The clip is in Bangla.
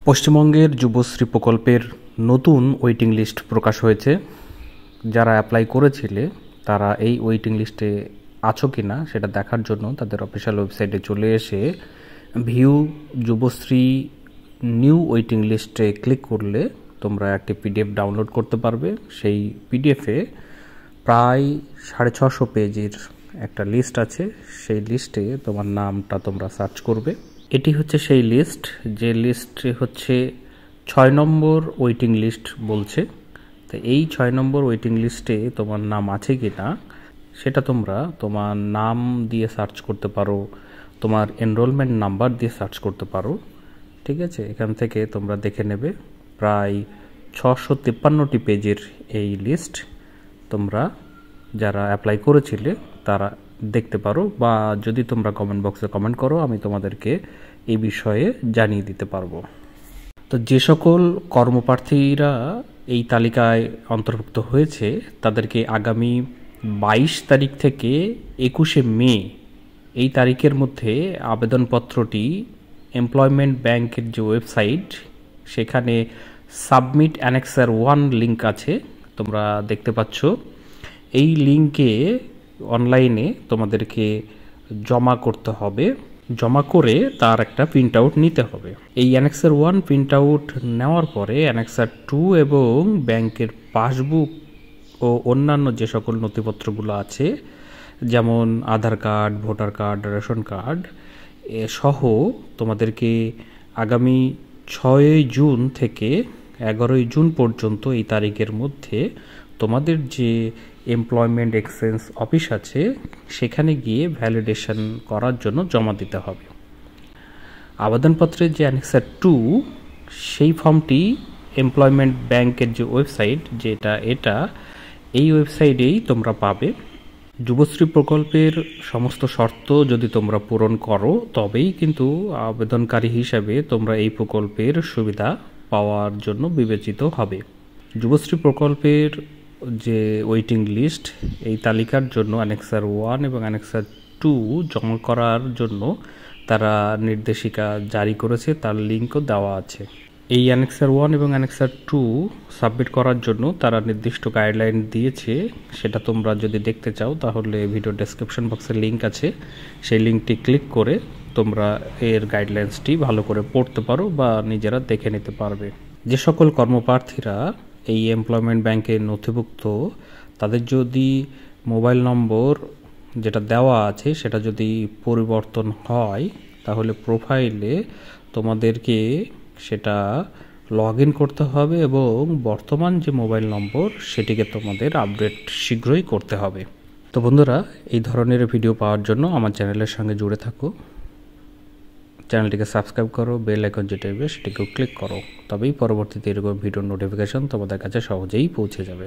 পশ্চিমবঙ্গের যুবশ্রী প্রকল্পের নতুন ওয়েটিং লিস্ট প্রকাশ হয়েছে। যারা অ্যাপ্লাই করেছিলে তারা এই ওয়েটিং লিস্টে আছো কি না সেটা দেখার জন্য তাদের অফিসিয়াল ওয়েবসাইটে চলে এসে ভিউ যুবশ্রী নিউ ওয়েটিং লিস্টে ক্লিক করলে তোমরা একটি পিডিএফ ডাউনলোড করতে পারবে। সেই পিডিএফে প্রায় 650 পেজের একটা লিস্ট আছে। সেই লিস্টে তোমার নামটা তোমরা সার্চ করবে। এটি হচ্ছে সেই লিস্ট, যে লিস্টে হচ্ছে 6 নম্বর ওয়েটিং লিস্ট বলছে। তো এই 6 নম্বর ওয়েটিং লিস্টে তোমার নাম আছে কি না সেটা তোমরা তোমার নাম দিয়ে সার্চ করতে পারো, তোমার এনরোলমেন্ট নাম্বার দিয়ে সার্চ করতে পারো। ঠিক আছে, এখান থেকে তোমরা দেখে নেবে। প্রায় 653টি পেজের এই লিস্ট তোমরা যারা অ্যাপ্লাই করেছিলে তারা দেখতে পারো, বা যদি তোমরা কমেন্ট বক্সে কমেন্ট করো আমি তোমাদেরকে এই বিষয়ে জানিয়ে দিতে পারবো। তো যে সকল কর্মপ্রার্থীরা এই তালিকায় অন্তর্ভুক্ত হয়েছে তাদেরকে আগামী 22 তারিখ থেকে 21শে মে এই তারিখের মধ্যে আবেদনপত্রটি এমপ্লয়মেন্ট ব্যাংকের যে ওয়েবসাইট সেখানে সাবমিট অ্যানেক্সার 1 লিঙ্ক আছে, তোমরা দেখতে পাচ্ছ। এই লিঙ্কে অনলাইনে তোমাদেরকে জমা করতে হবে, জমা করে তার একটা প্রিন্ট আউট নিতে হবে। এই অ্যানেক্সার 1 প্রিন্ট আউট নেওয়ার পরে অ্যানেক্সার 2 এবং ব্যাংকের পাসবুক ও অন্যান্য যে সকল নথিপত্রগুলো আছে যেমন Aadhaar card, voter card, ration card সহ তোমাদেরকে আগামী 6 জুন থেকে 11 জুন পর্যন্ত এই তারিখের মধ্যে তোমাদের যে এমপ্লয়মেন্ট এক্সচেঞ্জ অফিস আছে সেখানে গিয়ে ভ্যালিডেশন করার জন্য জমা দিতে হবে। আবেদনপত্রের যে অ্যানেক্সার 2 সেই ফর্মটি এমপ্লয়মেন্ট ব্যাংকের যে ওয়েবসাইট এটা এই ওয়েবসাইটেই তোমরা পাবে। যুবশ্রী প্রকল্পের সমস্ত শর্ত যদি তোমরা পূরণ করো তবেই কিন্তু আবেদনকারী হিসাবে তোমরা এই প্রকল্পের সুবিধা পাওয়ার জন্য বিবেচিত হবে। যুবশ্রী প্রকল্পের যে ওয়েটিং লিস্ট এই তালিকার জন্য অ্যানেক্সার 1 এবং অ্যানেক্সার 2 জমা করার জন্য তারা নির্দেশিকা জারি করেছে, তার লিঙ্কও দেওয়া আছে। এই অ্যানেক্সার 1 এবং অ্যানেক্সার 2 সাবমিট করার জন্য তারা নির্দিষ্ট গাইডলাইন দিয়েছে। সেটা তোমরা যদি দেখতে চাও তাহলে ভিডিও ডেসক্রিপশন বক্সে লিঙ্ক আছে, সেই লিঙ্কটি ক্লিক করে তোমরা এর গাইডলাইন্সটি ভালো করে পড়তে পারো বা নিজেরা দেখে নিতে পারবে। যে সকল কর্মপ্রার্থীরা এই এমপ্লয়মেন্ট ব্যাংকে নথিভুক্ত তাদের যদি মোবাইল নম্বর যেটা দেওয়া আছে সেটা যদি পরিবর্তন হয় তাহলে প্রোফাইলে তোমাদেরকে সেটা লগ ইন করতে হবে এবং বর্তমান যে মোবাইল নম্বর সেটিকে তোমাদের আপডেট শীঘ্রই করতে হবে। তো বন্ধুরা, এই ধরনের ভিডিও পাওয়ার জন্য আমার চ্যানেলের সঙ্গে জুড়ে থাকো, চ্যানেলটিকে সাবস্ক্রাইব করো, বেল আইকন যেটা সেটিকেও ক্লিক করো, তবেই পরবর্তীতে এরকম ভিডিওর নোটিফিকেশন তোমাদের কাছে সহজেই পৌঁছে যাবে।